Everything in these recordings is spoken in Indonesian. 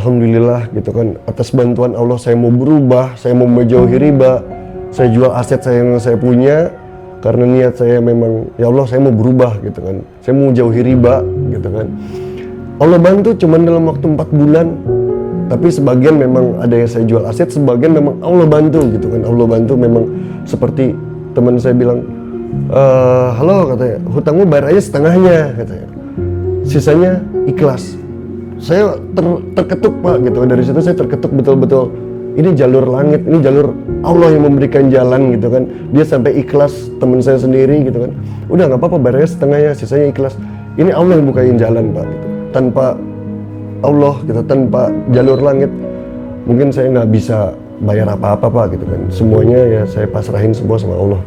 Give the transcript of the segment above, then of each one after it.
alhamdulillah gitu kan, atas bantuan Allah saya mau berubah, saya mau menjauhi riba, saya jual aset saya yang saya punya karena niat saya memang ya Allah saya mau berubah gitu kan, saya mau jauhi riba gitu kan. Allah bantu cuman dalam waktu 4 bulan, tapi sebagian memang ada yang saya jual aset, sebagian memang Allah bantu gitu kan. Allah bantu memang seperti teman saya bilang, halo katanya, hutangmu bayar aja setengahnya katanya, sisanya ikhlas. Saya terketuk Pak gitu, dari situ saya terketuk betul-betul, ini jalur langit, ini jalur Allah yang memberikan jalan gitu kan. Dia sampai ikhlas, teman saya sendiri gitu kan, udah nggak apa-apa bayarnya setengahnya, sisanya ikhlas. Ini Allah yang bukain jalan Pak gitu. Tanpa Allah gitu, tanpa jalur langit mungkin saya nggak bisa bayar apa-apa Pak gitu kan. Semuanya ya saya pasrahin semua sama Allah.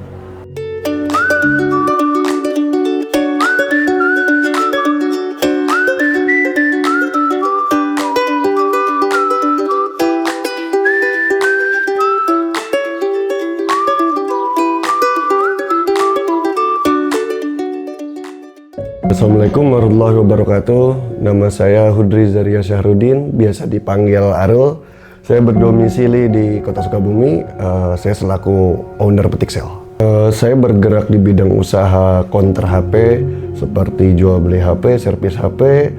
Assalamualaikum warahmatullahi wabarakatuh. Nama saya Hudri Zaria Syahrudin, biasa dipanggil Arul. Saya berdomisili di Kota Sukabumi. Saya selaku owner Petiksel. Saya bergerak di bidang usaha counter HP seperti jual beli HP, servis HP,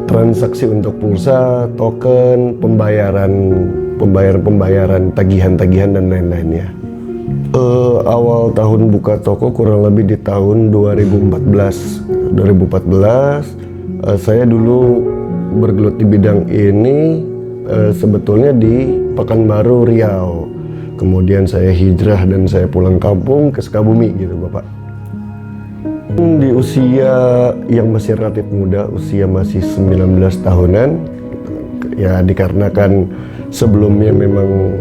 transaksi untuk pulsa, token, pembayaran tagihan-tagihan dan lain-lainnya. Awal tahun buka toko kurang lebih di tahun 2014. Saya dulu bergelut di bidang ini sebetulnya di Pekanbaru, Riau. Kemudian saya hijrah dan saya pulang kampung ke Sukabumi gitu Bapak. Di usia yang masih relatif muda, usia masih 19 tahunan, ya dikarenakan sebelumnya memang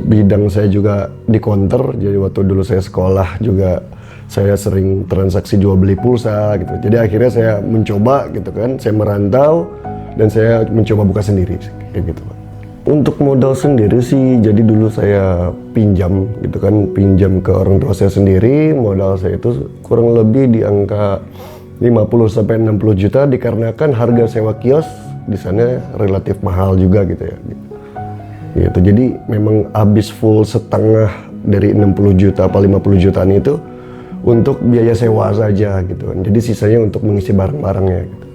bidang saya juga di counter, jadi waktu dulu saya sekolah juga saya sering transaksi jual beli pulsa gitu. Jadi akhirnya saya mencoba gitu kan, saya merantau dan saya mencoba buka sendiri kayak gitu Pak. Untuk modal sendiri sih, jadi dulu saya pinjam gitu kan, pinjam ke orang tua saya sendiri. Modal saya itu kurang lebih di angka 50-60 juta dikarenakan harga sewa kios di sana relatif mahal juga gitu ya. Gitu. Jadi memang habis full setengah dari 60 juta apa 50 jutaan itu untuk biaya sewa saja gitu kan. Jadi sisanya untuk mengisi barang-barangnya gitu.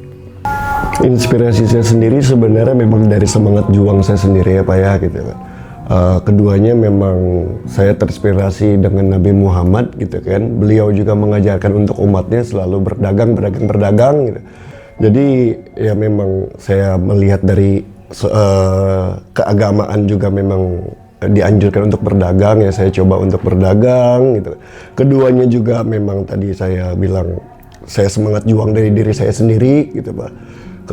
Inspirasi saya sendiri sebenarnya memang dari semangat juang saya sendiri ya Pak ya gitu kan. Keduanya memang saya terinspirasi dengan Nabi Muhammad gitu kan. Beliau juga mengajarkan untuk umatnya selalu berdagang gitu. Jadi ya memang saya melihat dari keagamaan juga memang dianjurkan untuk berdagang, ya saya coba untuk berdagang gitu. Keduanya juga memang tadi saya bilang saya semangat juang dari diri saya sendiri gitu Pak,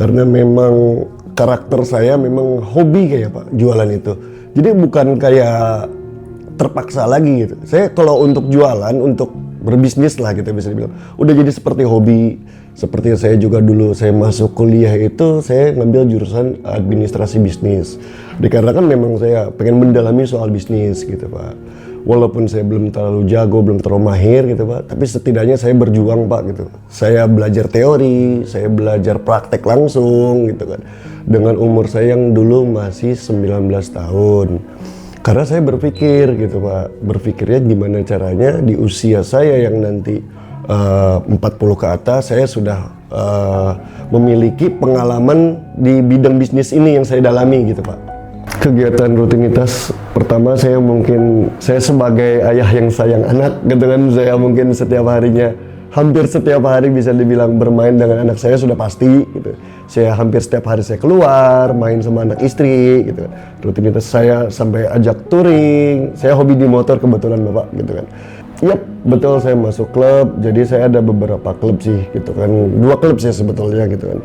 karena memang karakter saya memang hobi kayak Pak jualan itu, jadi bukan kayak terpaksa lagi gitu. Saya kalau untuk jualan, untuk berbisnis lah gitu bisa dibilang udah jadi seperti hobi. Seperti saya juga dulu saya masuk kuliah itu saya ngambil jurusan administrasi bisnis, dikarenakan memang saya pengen mendalami soal bisnis gitu Pak. Walaupun saya belum terlalu jago, belum terlalu mahir gitu Pak, tapi setidaknya saya berjuang Pak gitu. Saya belajar teori, saya belajar praktek langsung gitu kan, dengan umur saya yang dulu masih 19 tahun. Karena saya berpikir gitu Pak, berpikirnya gimana caranya di usia saya yang nanti 40 ke atas saya sudah memiliki pengalaman di bidang bisnis ini yang saya dalami gitu Pak. Kegiatan rutinitas pertama saya sebagai ayah yang sayang anak gitu kan, saya mungkin setiap harinya hampir setiap hari bisa dibilang bermain dengan anak saya sudah pasti gitu. Saya hampir setiap hari saya keluar main sama anak istri gitu. Rutinitas saya sampai ajak touring. Saya hobi di motor kebetulan Bapak gitu kan. Yap, betul saya masuk klub. Jadi saya ada beberapa klub sih gitu kan. 2 klub sih sebetulnya gitu kan.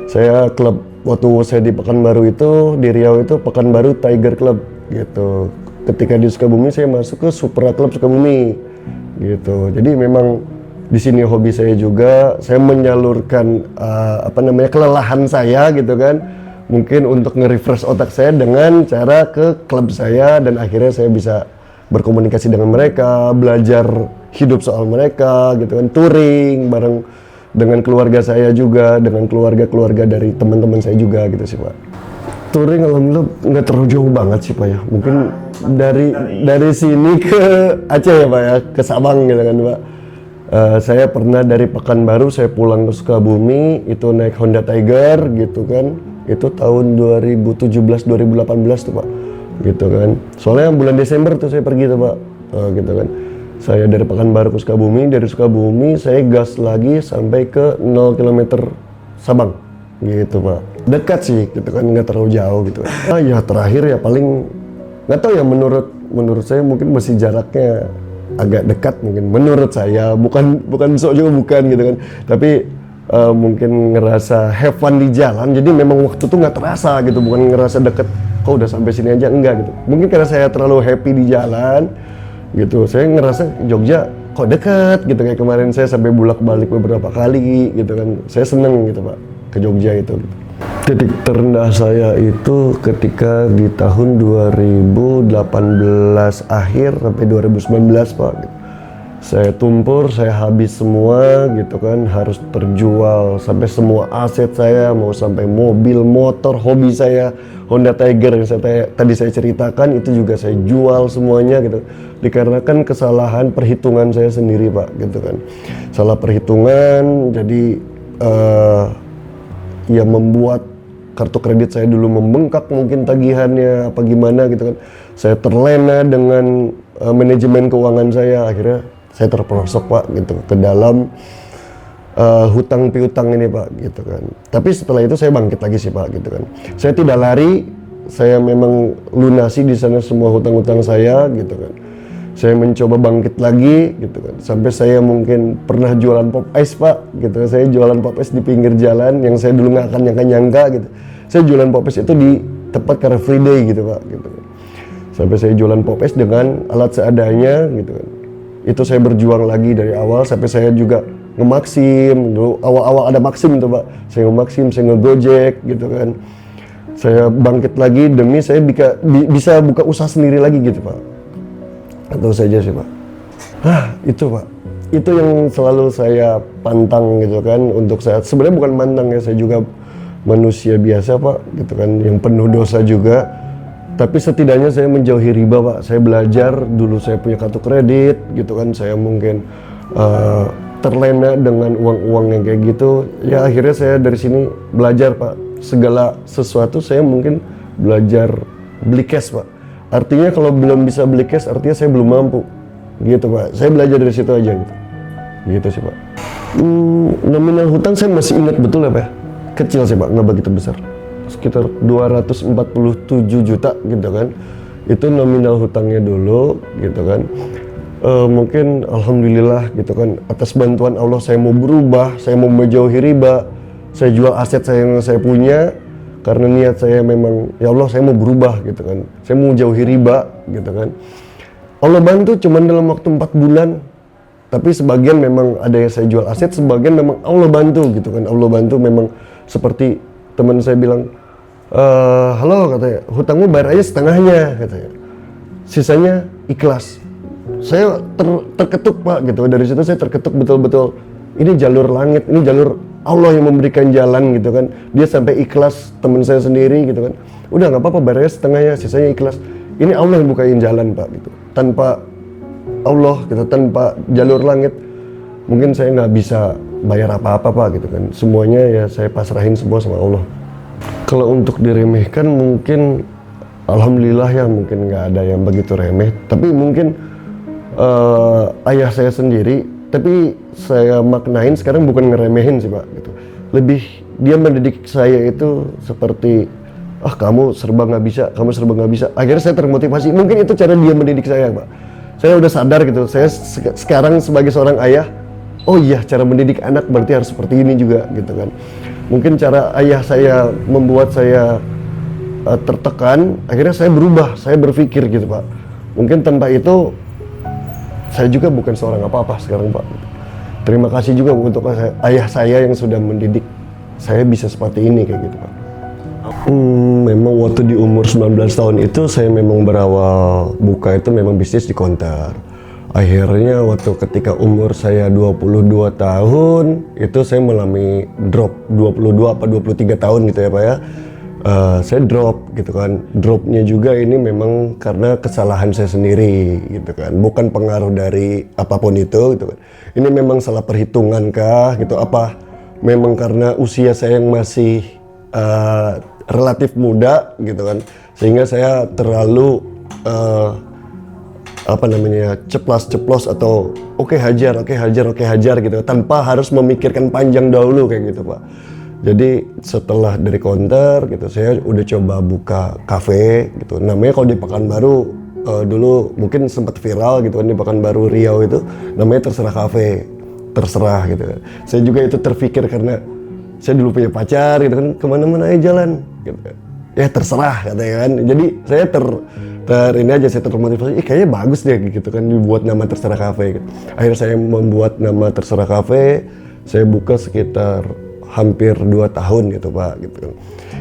Saya klub waktu saya di Pekanbaru itu, di Riau itu Pekanbaru Tiger Club gitu. Ketika di Sukabumi saya masuk ke Supra Club Sukabumi gitu. Jadi memang di sini hobi saya juga, saya menyalurkan kelelahan saya gitu kan. Mungkin untuk nge-refresh otak saya dengan cara ke klub saya, dan akhirnya saya bisa berkomunikasi dengan mereka, belajar hidup soal mereka gitu kan, touring bareng dengan keluarga saya juga, dengan keluarga-keluarga dari teman-teman saya juga gitu sih Pak. touring alhamdulillah nggak terlalu jauh banget sih Pak ya. Mungkin dari sini ke Aceh ya Pak ya, ke Sabang gitu kan Pak. Saya pernah dari Pekanbaru saya pulang ke Sukabumi itu naik Honda Tiger gitu kan. Itu tahun 2017-2018 tuh Pak. Gitu kan. Soalnya bulan Desember tuh saya pergi tuh Pak. Gitu kan. Saya dari Pekanbaru ke Sukabumi, dari Sukabumi saya gas lagi sampai ke 0 km Sabang. Gitu Pak. Dekat sih gitu kan, nggak terlalu jauh gitu. Ya terakhir ya paling nggak tahu ya, menurut saya mungkin masih jaraknya agak dekat mungkin menurut saya, bukan sok juga bukan gitu kan, tapi mungkin ngerasa have fun di jalan, jadi memang waktu tuh nggak terasa gitu, bukan ngerasa deket kok udah sampai sini aja, enggak gitu. Mungkin karena saya terlalu happy di jalan gitu, saya ngerasa Jogja kok dekat gitu, kayak kemarin saya sampai bolak-balik beberapa kali gitu kan, saya seneng gitu Pak ke Jogja itu gitu. Titik terendah saya itu ketika di tahun 2018 akhir sampai 2019 Pak gitu. Saya tumpur, saya habis semua gitu kan, harus terjual sampai semua aset saya, mau sampai mobil, motor, hobi saya Honda Tiger yang tadi saya ceritakan itu juga saya jual semuanya gitu. Dikarenakan kesalahan perhitungan saya sendiri Pak gitu kan. Salah perhitungan jadi ya membuat kartu kredit saya dulu membengkak mungkin tagihannya apa gimana gitu kan. Saya terlena dengan manajemen keuangan saya, akhirnya saya terperosok Pak gitu ke dalam hutang piutang ini Pak gitu kan. Tapi setelah itu saya bangkit lagi sih Pak gitu kan. Saya tidak lari, saya memang lunasi di sana semua hutang-hutang saya gitu kan. Saya mencoba bangkit lagi gitu kan. Sampai saya mungkin pernah jualan pop ice Pak gitu. Saya jualan pop ice di pinggir jalan yang saya dulu nggak akan nyangka gitu. Saya jualan pop ice itu di tempat Car Free Day gitu Pak gitu. Sampai saya jualan pop ice dengan alat seadanya gitu kan. Itu saya berjuang lagi dari awal sampai saya juga ngemaksim dulu, awal-awal ada maksim tuh Pak. Saya ngemaksim, saya ngegojek gitu kan. Saya bangkit lagi demi saya bisa buka usaha sendiri lagi gitu Pak. Itu saja sih Pak. Itu Pak. Itu yang selalu saya pantang gitu kan. Untuk saya, sebenarnya bukan pantang ya, saya juga manusia biasa Pak gitu kan, yang penuh dosa juga. Tapi setidaknya saya menjauhi riba Pak. Saya belajar, dulu saya punya kartu kredit gitu kan. Saya mungkin terlena dengan uang-uang yang kayak gitu. Ya akhirnya saya dari sini belajar Pak. Segala sesuatu saya mungkin belajar beli cash Pak. Artinya kalau belum bisa beli cash, artinya saya belum mampu. Gitu Pak. Saya belajar dari situ aja gitu. Gitu sih Pak. Nominal hutang saya masih ingat betul ya Pak. Kecil sih Pak, nggak begitu besar. Sekitar 247 juta gitu kan. Itu nominal hutangnya dulu gitu kan. Mungkin alhamdulillah gitu kan, atas bantuan Allah saya mau berubah, saya mau menjauhi riba. Saya jual aset saya yang saya punya. Karena niat saya memang, ya Allah saya mau berubah gitu kan. Saya mau jauhi riba gitu kan. Allah bantu cuman dalam waktu 4 bulan. Tapi sebagian memang ada yang saya jual aset, sebagian memang Allah bantu gitu kan. Allah bantu memang seperti teman saya bilang, halo katanya, hutangmu bayar aja setengahnya katanya. Sisanya ikhlas. Saya terketuk Pak gitu. Dari situ saya terketuk betul-betul. Ini jalur langit, ini jalur Allah yang memberikan jalan gitu kan. Dia sampai ikhlas, teman saya sendiri gitu kan. Udah nggak apa-apa, bayarnya setengahnya, sisanya ikhlas. Ini Allah yang bukain jalan Pak gitu. Tanpa Allah gitu, tanpa jalur langit, mungkin saya nggak bisa bayar apa-apa Pak gitu kan. Semuanya ya saya pasrahin semua sama Allah. Kalau untuk diremehkan mungkin alhamdulillah ya mungkin nggak ada yang begitu remeh. Tapi mungkin ayah saya sendiri, tapi saya maknain sekarang bukan ngeremehin sih Pak gitu. Lebih dia mendidik saya itu seperti kamu serba nggak bisa, kamu serba nggak bisa. Akhirnya saya termotivasi. Mungkin itu cara dia mendidik saya Pak. Saya udah sadar gitu. Saya sekarang sebagai seorang ayah, oh iya cara mendidik anak berarti harus seperti ini juga gitu kan. Mungkin cara ayah saya membuat saya tertekan, akhirnya saya berubah, saya berpikir gitu Pak. Mungkin tanpa itu saya juga bukan seorang apa-apa sekarang Pak. Terima kasih juga untuk ayah saya yang sudah mendidik saya bisa seperti ini kayak gitu Pak. Memang waktu di umur 19 tahun itu saya memang berawal buka itu memang bisnis di konter. Akhirnya waktu ketika umur saya 22 tahun itu saya mengalami drop 22 apa 23 tahun gitu ya Pak ya. saya drop gitu kan. Dropnya juga ini memang karena kesalahan saya sendiri gitu kan, bukan pengaruh dari apapun itu gitu kan. Ini memang salah perhitungan kah gitu, apa memang karena usia saya yang masih relatif muda gitu kan, sehingga saya terlalu ceplos atau oke hajar gitu tanpa harus memikirkan panjang dahulu kayak gitu Pak. Jadi setelah dari counter gitu, saya udah coba buka kafe gitu. Namanya kalau di Pekanbaru dulu mungkin sempat viral gitu kan, di Pekanbaru Riau itu namanya Terserah Cafe, terserah gitu kan. Saya juga itu terpikir karena saya dulu punya pacar gitu kan, kemana-mana aja jalan gitu kan. Ya terserah katanya kan. Jadi saya saya termotivasi, kayaknya bagus deh gitu kan dibuat nama Terserah Cafe gitu. Akhirnya saya membuat nama Terserah Cafe, saya buka sekitar hampir 2 tahun gitu Pak gitu kan.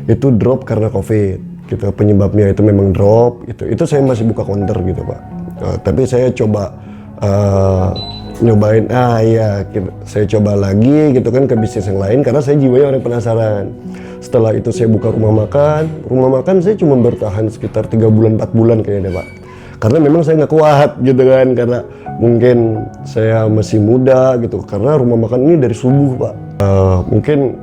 Itu drop karena COVID gitu, penyebabnya itu memang drop gitu. Itu saya masih buka counter gitu Pak. Tapi saya coba nyobain gitu. Saya coba lagi gitu kan ke bisnis yang lain karena saya jiwanya orang penasaran. Setelah itu saya buka rumah makan saya cuma bertahan sekitar 3 bulan 4 bulan kayaknya deh Pak. Karena memang saya nggak kuat gitu kan, karena mungkin saya masih muda gitu, karena rumah makan ini dari subuh Pak. Mungkin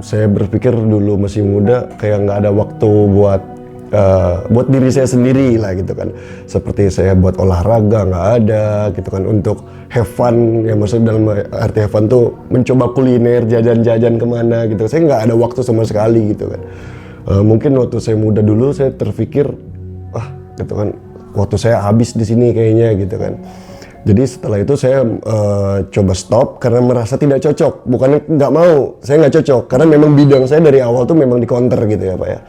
saya berpikir dulu masih muda kayak nggak ada waktu buat diri saya sendiri lah gitu kan. Seperti saya buat olahraga nggak ada gitu kan, untuk have fun, ya maksudnya dalam arti have fun tuh mencoba kuliner, jajan-jajan kemana gitu. Saya nggak ada waktu sama sekali gitu kan. Mungkin waktu saya muda dulu saya terpikir gitu kan, waktu saya habis di sini kayaknya gitu kan. Jadi setelah itu saya coba stop karena merasa tidak cocok. Bukannya nggak mau, saya nggak cocok karena memang bidang saya dari awal tuh memang di counter gitu ya Pak ya,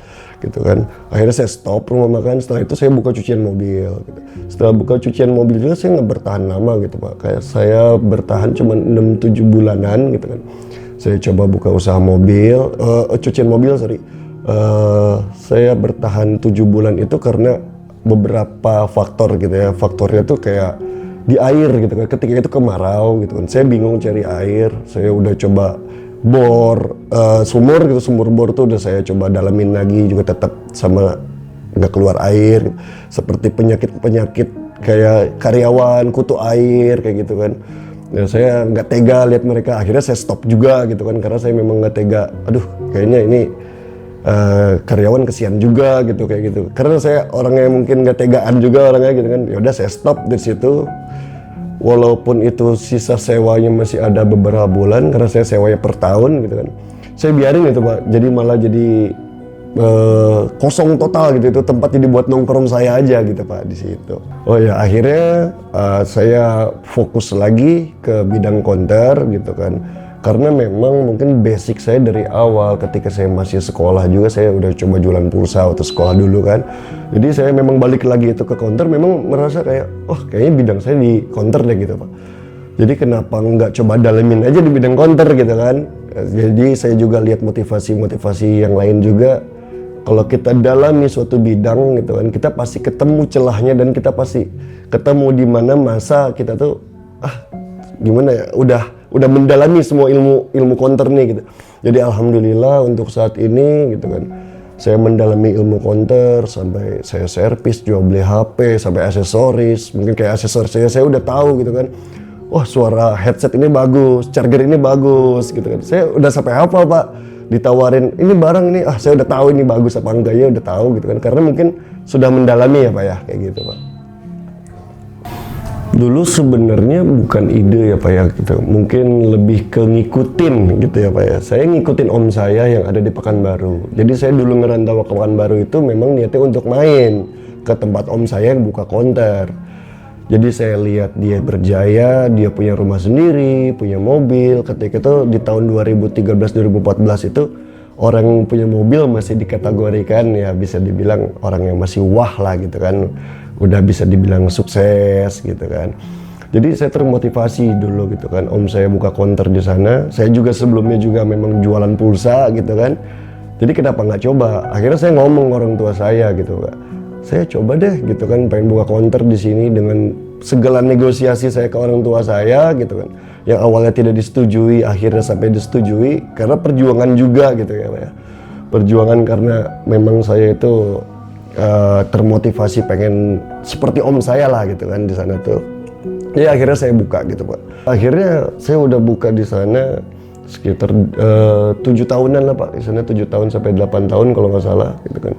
gitu kan. Akhirnya saya stop rumah makan. Setelah itu saya buka cucian mobil gitu. Setelah buka cucian mobil juga saya nggak bertahan lama gitu Pak. Kayak saya bertahan cuma 6-7 bulanan gitu kan. Saya coba buka usaha mobil, cucian mobil saya bertahan 7 bulan itu karena beberapa faktor gitu ya. Faktornya tuh kayak di air gitu kan, ketika itu kemarau gitu kan, saya bingung cari air. Saya udah coba bor sumur gitu, sumur bor tuh udah saya coba dalamin lagi juga tetap sama nggak keluar air gitu. Seperti penyakit kayak karyawan kutu air kayak gitu kan. Ya, saya nggak tega lihat mereka, akhirnya saya stop juga gitu kan, karena saya memang nggak tega. Aduh, kayaknya ini karyawan kesian juga gitu kayak gitu. Karena saya orangnya mungkin nggak tegaan juga orangnya gitu kan. Ya udah saya stop di situ. Walaupun itu sisa sewanya masih ada beberapa bulan karena saya sewanya per tahun gitu kan. Saya biarin itu Pak. Jadi malah jadi kosong total gitu, itu tempat jadi buat nongkrong saya aja gitu Pak di situ. Oh ya, akhirnya saya fokus lagi ke bidang counter gitu kan. Karena memang mungkin basic saya dari awal ketika saya masih sekolah juga saya udah coba jualan pulsa waktu sekolah dulu kan. Jadi saya memang balik lagi itu ke counter, memang merasa kayak kayaknya bidang saya di counter deh gitu Pak. Jadi kenapa nggak coba dalemin aja di bidang counter gitu kan. Jadi saya juga lihat motivasi yang lain juga. Kalau kita dalami suatu bidang gitu kan, kita pasti ketemu celahnya dan kita pasti ketemu di mana masa kita tuh gimana ya, udah mendalami semua ilmu counter nih gitu. Jadi alhamdulillah untuk saat ini gitu kan, saya mendalami ilmu counter sampai saya servis, jual beli HP, sampai aksesoris. Mungkin kayak aksesoris saya udah tahu gitu kan. Wah, suara headset ini bagus, charger ini bagus gitu kan. Saya udah sampai hafal Pak. Ditawarin ini barang ini, saya udah tahu ini bagus apa enggaknya, udah tahu gitu kan. Karena mungkin sudah mendalami ya Pak ya, kayak gitu Pak. Dulu sebenarnya bukan ide ya Pak ya gitu. Mungkin lebih ke ngikutin gitu ya Pak ya. Saya ngikutin om saya yang ada di Pekanbaru. Jadi saya dulu ngerantau ke Pekanbaru itu memang niatnya untuk main ke tempat om saya yang buka counter. Jadi saya lihat dia berjaya, dia punya rumah sendiri, punya mobil. Ketika itu di tahun 2013-2014 itu orang yang punya mobil masih dikategorikan ya bisa dibilang orang yang masih wah lah gitu kan. Udah bisa dibilang sukses gitu kan. Jadi saya termotivasi dulu gitu kan. Om saya buka counter di sana. Saya juga sebelumnya juga memang jualan pulsa gitu kan. Jadi kenapa nggak coba? Akhirnya saya ngomong orang tua saya gitu Kak. Saya coba deh gitu kan, pengen buka counter di sini dengan segala negosiasi saya ke orang tua saya gitu kan. Yang awalnya tidak disetujui, akhirnya sampai disetujui karena perjuangan juga gitu ya Pak ya. perjuangan karena memang saya itu termotivasi pengen seperti om saya lah gitu kan di sana tuh. Ya akhirnya saya buka gitu Pak. Akhirnya saya udah buka di sana sekitar 7 tahunan lah Pak. Di sana 7 tahun sampai 8 tahun kalau nggak salah gitu kan.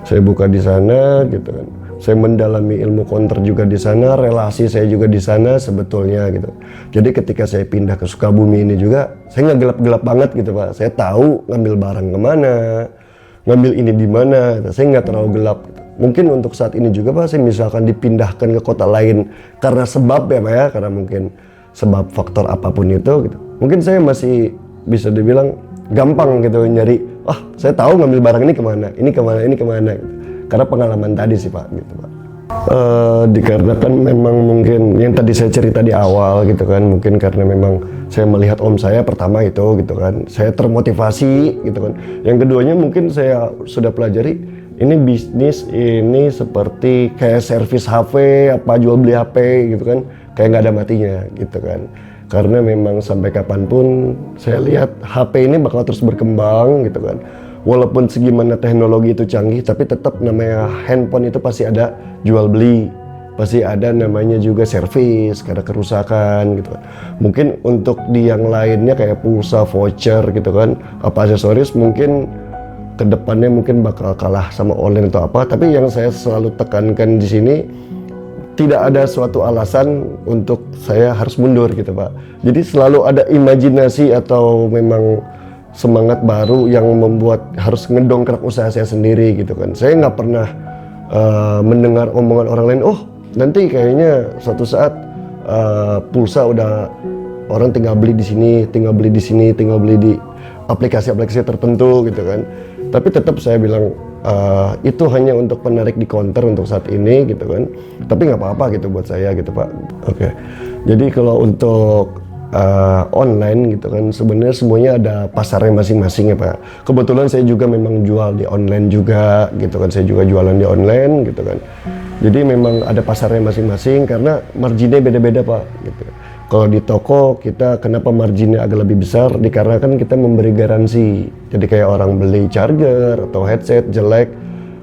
Saya buka di sana gitu kan. Saya mendalami ilmu counter juga di sana, relasi saya juga di sana sebetulnya gitu. Jadi ketika saya pindah ke Sukabumi ini juga, saya nggak gelap-gelap banget gitu Pak. Saya tahu ngambil barang kemana, ngambil ini di mana, saya nggak terlalu gelap. Gitu. Mungkin untuk saat ini juga Pak, saya misalkan dipindahkan ke kota lain karena sebab ya Pak ya, karena mungkin sebab faktor apapun itu gitu. Mungkin saya masih bisa dibilang gampang gitu nyari, saya tahu ngambil barang ini kemana, ini kemana, ini kemana gitu. Karena pengalaman tadi sih Pak gitu Pak. Dikarenakan memang mungkin yang tadi saya cerita di awal gitu kan, mungkin karena memang saya melihat om saya pertama itu gitu kan, saya termotivasi gitu kan. Yang keduanya mungkin saya sudah pelajari ini bisnis ini seperti kayak servis HP, apa jual beli HP gitu kan, kayak nggak ada matinya gitu kan. Karena memang sampai kapanpun saya lihat HP ini bakal terus berkembang gitu kan. Walaupun segimana teknologi itu canggih, tapi tetap namanya handphone itu pasti ada jual beli, pasti ada namanya juga servis karena kerusakan gitu kan. Mungkin untuk di yang lainnya kayak pulsa, voucher gitu kan, apa aksesoris mungkin kedepannya mungkin bakal kalah sama online atau apa. Tapi yang saya selalu tekankan di sini, tidak ada suatu alasan untuk saya harus mundur gitu Pak. Jadi selalu ada imajinasi atau memang semangat baru yang membuat harus ngedongkrak usaha saya sendiri gitu kan. Saya nggak pernah mendengar omongan orang lain, nanti kayaknya suatu saat pulsa udah orang tinggal beli di sini, tinggal beli di sini, tinggal beli di aplikasi-aplikasi tertentu gitu kan. Tapi tetap saya bilang itu hanya untuk penarik di counter untuk saat ini gitu kan. Tapi nggak apa-apa gitu buat saya gitu Pak. Oke. Jadi kalau untuk online gitu kan, sebenarnya semuanya ada pasarnya masing-masing ya Pak. Kebetulan saya juga memang jual di online juga gitu kan, saya juga jualan di online gitu kan. Jadi memang ada pasarnya masing-masing karena marginnya beda-beda Pak gitu. Kalau di toko kita kenapa marginnya agak lebih besar, dikarenakan kita memberi garansi. Jadi kayak orang beli charger atau headset jelek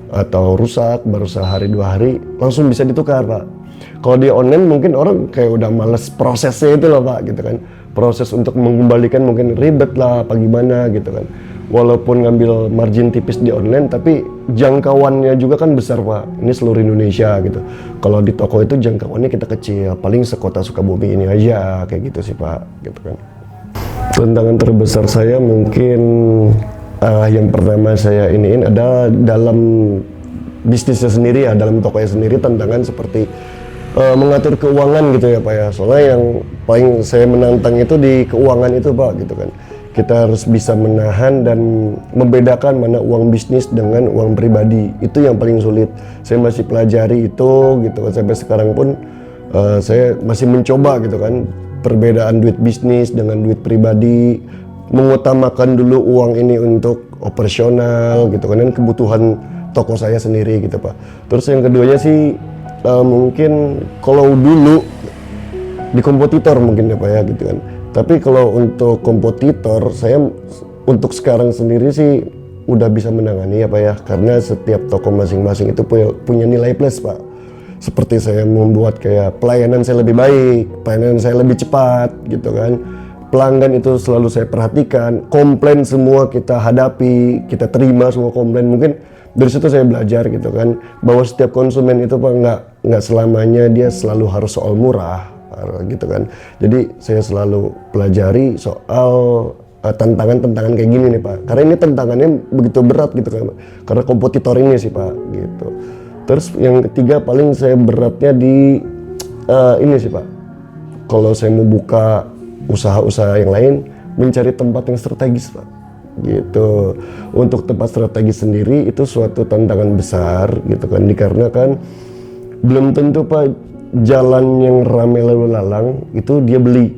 atau rusak baru sehari 2 hari langsung bisa ditukar Pak. Kalau di online mungkin orang kayak udah males prosesnya itu loh Pak gitu kan. Proses untuk mengembalikan mungkin ribet lah apa gimana gitu kan. Walaupun ngambil margin tipis di online tapi jangkauannya juga kan besar Pak. Ini seluruh Indonesia gitu. Kalau di toko itu jangkauannya kita kecil, paling sekota Sukabumi ini aja kayak gitu sih Pak gitu kan. Tantangan terbesar saya mungkin yang pertama saya iniin ada dalam bisnisnya sendiri ya, dalam tokonya sendiri tantangan seperti mengatur keuangan gitu ya Pak ya. Soalnya yang paling saya menantang itu di keuangan itu Pak gitu kan. Kita harus bisa menahan dan membedakan mana uang bisnis dengan uang pribadi. Itu yang paling sulit. Saya masih pelajari itu gitu kan. Sampai sekarang pun saya masih mencoba gitu kan. Perbedaan duit bisnis dengan duit pribadi. Mengutamakan dulu uang ini untuk operasional gitu kan. Dan kebutuhan toko saya sendiri gitu Pak. Terus yang keduanya sih mungkin kalau dulu di kompetitor mungkin ya Pak ya gitu kan. Tapi kalau untuk kompetitor saya untuk sekarang sendiri sih udah bisa menangani ya Pak ya. Karena setiap toko masing-masing itu punya nilai plus Pak. Seperti saya membuat kayak pelayanan saya lebih baik, pelayanan saya lebih cepat gitu kan. Pelanggan itu selalu saya perhatikan, komplain semua kita hadapi, kita terima semua komplain. Mungkin dari situ saya belajar gitu kan, bahwa setiap konsumen itu Pak nggak selamanya dia selalu harus soal murah gitu kan. Jadi saya selalu pelajari soal tantangan-tantangan kayak gini nih Pak. Karena ini tantangannya begitu berat gitu kan, karena kompetitor ini sih Pak gitu. Terus yang ketiga paling saya beratnya di ini sih Pak. Kalau saya mau buka usaha-usaha yang lain, mencari tempat yang strategis Pak. Gitu. Untuk tempat strategis sendiri itu suatu tantangan besar gitu kan, dikarenakan belum tentu Pak jalan yang ramai lalu lalang itu dia beli.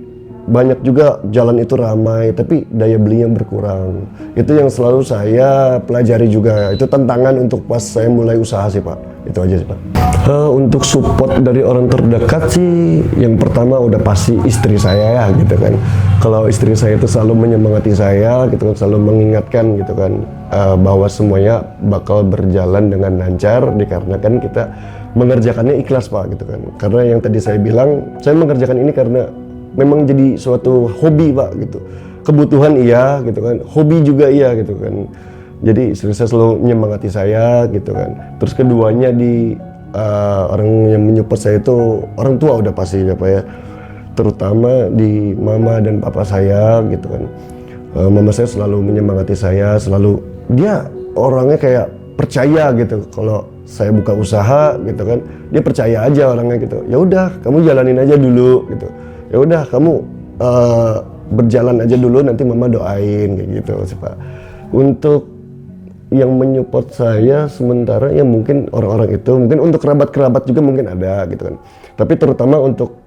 Banyak juga jalan itu ramai tapi daya belinya berkurang. Itu yang selalu saya pelajari juga. Itu tantangan untuk pas saya mulai usaha sih Pak. Itu aja sih Pak. Untuk support dari orang terdekat sih yang pertama udah pasti istri saya ya gitu kan. Kalau istri saya itu selalu menyemangati saya gitu kan, selalu mengingatkan gitu kan. bahwa semuanya bakal berjalan dengan lancar dikarenakan kita mengerjakannya ikhlas Pak gitu kan. Karena yang tadi saya bilang, saya mengerjakan ini karena memang jadi suatu hobi Pak gitu. Kebutuhan iya gitu kan, hobi juga iya gitu kan. Jadi istri saya selalu menyemangati saya gitu kan. Terus keduanya orang yang menyupport saya itu orang tua udah pasti ya Pak ya. Terutama di mama dan papa saya gitu kan. Mama saya selalu menyemangati saya, selalu dia orangnya kayak percaya gitu kalau saya buka usaha gitu kan, dia percaya aja orangnya gitu. Ya udah kamu jalanin aja dulu gitu. Ya udah kamu berjalan aja dulu, nanti mama doain kayak gitu sih Pak. Untuk yang menyupport saya sementara ya mungkin orang-orang itu, mungkin untuk kerabat-kerabat juga mungkin ada gitu kan. Tapi terutama untuk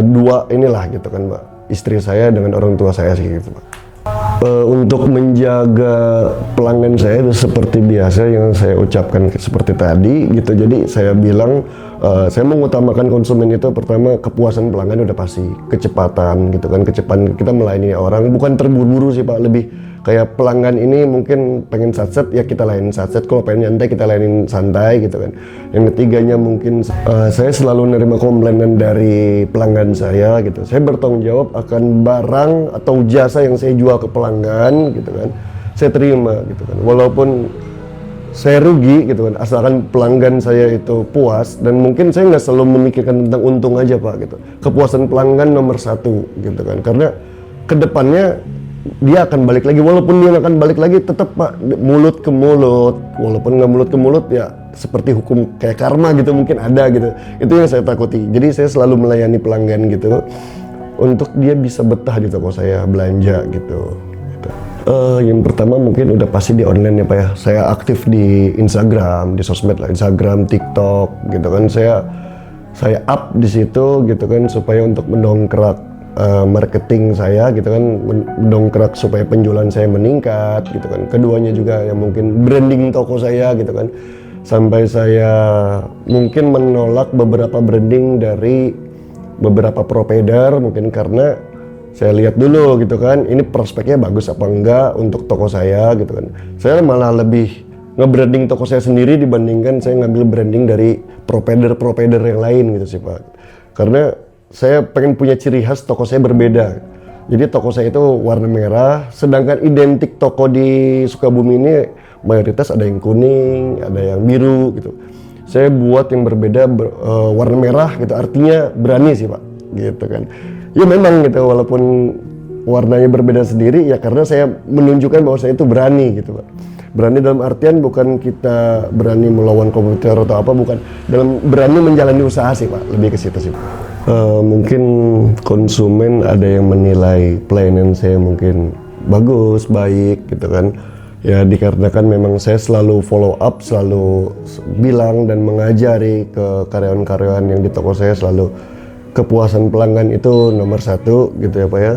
dua inilah gitu kan Pak, istri saya dengan orang tua saya sih gitu Pak. Untuk menjaga pelanggan saya seperti biasa yang saya ucapkan seperti tadi gitu. Jadi saya bilang saya mengutamakan konsumen itu pertama kepuasan pelanggan udah pasti, kecepatan gitu kan, kecepatan kita melayani orang bukan terburu-buru sih Pak, lebih kayak pelanggan ini mungkin pengen satset ya kita layanin satset, kalau pengen nyantai kita layanin santai gitu kan. Yang ketiganya mungkin saya selalu menerima komplainan dari pelanggan saya gitu. Saya bertanggung jawab akan barang atau jasa yang saya jual ke pelanggan gitu kan. Saya terima gitu kan. Walaupun saya rugi gitu kan, asalkan pelanggan saya itu puas, dan mungkin saya nggak selalu memikirkan tentang untung aja Pak gitu. Kepuasan pelanggan nomor satu gitu kan, karena kedepannya dia akan balik lagi, walaupun dia akan balik lagi tetap Pak mulut ke mulut, walaupun nggak mulut ke mulut ya seperti hukum kayak karma gitu mungkin ada gitu. Itu yang saya takuti. Jadi saya selalu melayani pelanggan gitu untuk dia bisa betah di toko saya belanja gitu. Yang pertama mungkin udah pasti di online ya Pak ya. Saya aktif di Instagram, di sosmed lah, Instagram, TikTok gitu kan. Saya up di situ gitu kan supaya untuk mendongkrak marketing saya gitu kan, mendongkrak supaya penjualan saya meningkat gitu kan. Keduanya juga yang mungkin branding toko saya gitu kan. Sampai saya mungkin menolak beberapa branding dari beberapa provider mungkin karena saya lihat dulu gitu kan, ini prospeknya bagus apa enggak untuk toko saya gitu kan. Saya malah lebih nge-branding toko saya sendiri dibandingkan saya ngambil branding dari provider yang lain gitu sih Pak. Karena saya pengen punya ciri khas toko saya berbeda. Jadi toko saya itu warna merah, sedangkan identik toko di Sukabumi ini mayoritas ada yang kuning, ada yang biru gitu. Saya buat yang berbeda warna merah gitu, artinya berani sih Pak gitu kan. Ya memang gitu, walaupun warnanya berbeda sendiri ya karena saya menunjukkan bahwa saya itu berani gitu Pak. Berani dalam artian bukan kita berani melawan komputer atau apa, bukan, dalam berani menjalani usaha sih Pak, lebih ke situ sih Pak. Mungkin konsumen ada yang menilai pelayanan saya mungkin bagus, baik gitu kan. Ya dikarenakan memang saya selalu follow up, selalu bilang dan mengajari ke karyawan-karyawan yang di toko saya, selalu kepuasan pelanggan itu nomor satu gitu ya Pak ya.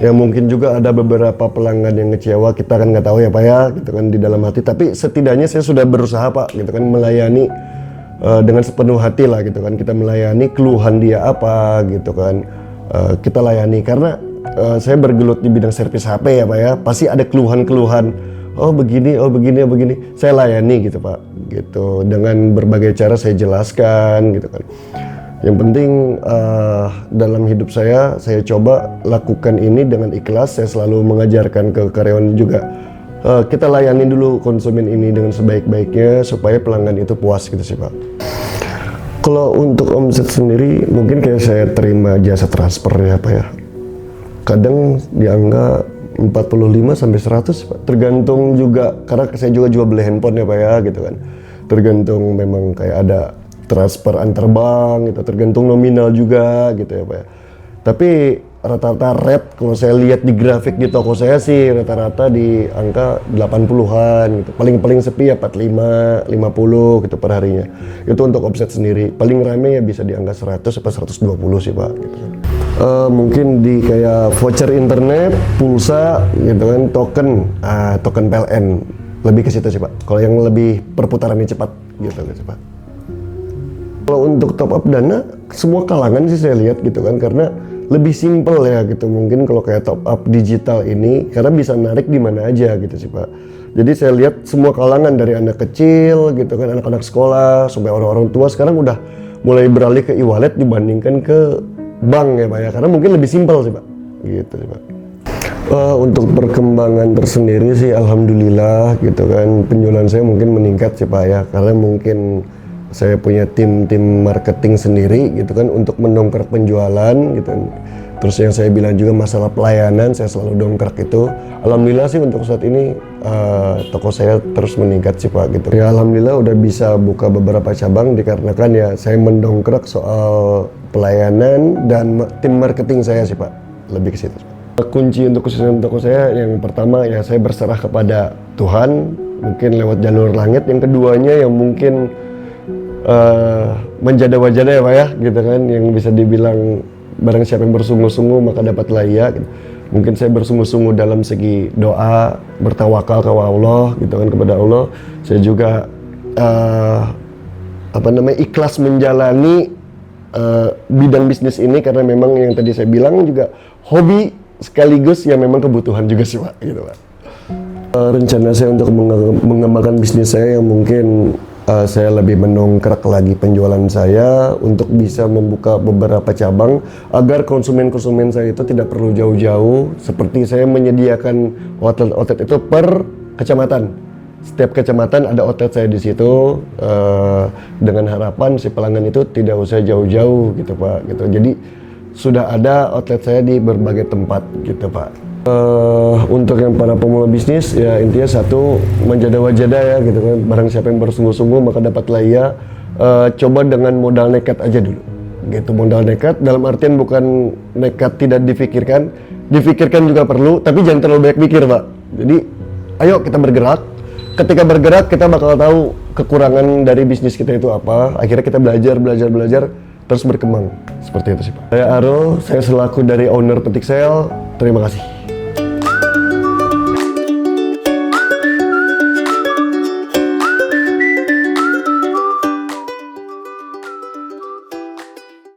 Ya mungkin juga ada beberapa pelanggan yang kecewa, kita kan nggak tahu ya Pak ya gitu kan di dalam hati, tapi setidaknya saya sudah berusaha Pak gitu kan melayani dengan sepenuh hati lah gitu kan. Kita melayani keluhan dia apa gitu kan, kita layani karena saya bergelut di bidang servis HP ya Pak ya, pasti ada keluhan-keluhan, oh begini, oh begini, oh begini, saya layani gitu Pak gitu, dengan berbagai cara saya jelaskan gitu kan. Yang penting dalam hidup saya coba lakukan ini dengan ikhlas. Saya selalu mengajarkan ke karyawan juga, kita layani dulu konsumen ini dengan sebaik-baiknya supaya pelanggan itu puas gitu sih Pak. Kalau untuk omset sendiri mungkin kayak saya terima jasa transfer ya Pak ya. Kadang di angka 45 sampai 100 Pak. Tergantung juga karena saya juga jual beli handphone ya Pak ya gitu kan. Tergantung memang kayak ada transfer antar bank gitu, tergantung nominal juga gitu ya Pak ya. Tapi rata-rata rate kalau saya lihat di grafik di toko saya sih rata-rata di angka 80-an gitu. Paling sepi ya 45, 50 gitu per harinya. Itu untuk omset sendiri. Paling rame ya bisa di angka 100 sampai 120 sih Pak gitu. Mungkin di kayak voucher internet, pulsa gitu kan, token PLN, lebih ke situ sih Pak. Kalau yang lebih perputarannya cepat gitu sih Pak. Kalau untuk top up dana, semua kalangan sih saya lihat gitu kan, karena lebih simpel ya gitu. Mungkin kalau kayak top up digital ini karena bisa narik di mana aja gitu sih Pak. Jadi saya lihat semua kalangan dari anak kecil gitu kan, anak-anak sekolah sampai orang-orang tua sekarang udah mulai beralih ke e-wallet dibandingkan ke bank ya Pak ya, karena mungkin lebih simpel sih Pak gitu sih Pak. Untuk perkembangan tersendiri sih alhamdulillah gitu kan, penjualan saya mungkin meningkat sih Pak ya, karena mungkin saya punya tim marketing sendiri gitu kan untuk mendongkrak penjualan gitu kan. Terus yang saya bilang juga masalah pelayanan saya selalu dongkrak itu. Alhamdulillah sih untuk saat ini toko saya terus meningkat sih Pak gitu. Ya alhamdulillah udah bisa buka beberapa cabang dikarenakan ya saya mendongkrak soal pelayanan dan tim marketing saya sih Pak. Lebih ke situ. Kunci untuk kesuksesan toko saya yang pertama ya saya berserah kepada Tuhan, mungkin lewat jalur langit. Yang keduanya yang mungkin menjada-wajada ya Pak ya gitu kan, yang bisa dibilang barang siapa yang bersungguh-sungguh maka dapatlah ia gitu. Mungkin saya bersungguh-sungguh dalam segi doa, bertawakal kepada Allah gitu kan, kepada Allah. Saya juga ikhlas menjalani bidang bisnis ini karena memang yang tadi saya bilang juga hobi sekaligus ya memang kebutuhan juga sih Pak gitu Pak. Rencana saya untuk mengembangkan bisnis saya yang mungkin saya lebih mendongkrak lagi penjualan saya untuk bisa membuka beberapa cabang agar konsumen-konsumen saya itu tidak perlu jauh-jauh, seperti saya menyediakan outlet itu per kecamatan. Setiap kecamatan ada outlet saya di situ, dengan harapan si pelanggan itu tidak usah jauh-jauh gitu Pak gitu. Jadi sudah ada outlet saya di berbagai tempat gitu Pak. Untuk yang para pemula bisnis ya intinya satu, menjada-wajada ya gitu kan, barang siapa yang bersungguh-sungguh maka dapatlah ia. Coba dengan modal nekat aja dulu gitu, modal nekat dalam artian bukan nekat tidak difikirkan, difikirkan juga perlu tapi jangan terlalu banyak mikir Pak. Jadi ayo kita bergerak, ketika bergerak kita bakal tahu kekurangan dari bisnis kita itu apa, akhirnya kita belajar terus berkembang, seperti itu sih Pak. Saya Aro, saya selaku dari owner Petik Sale, terima kasih.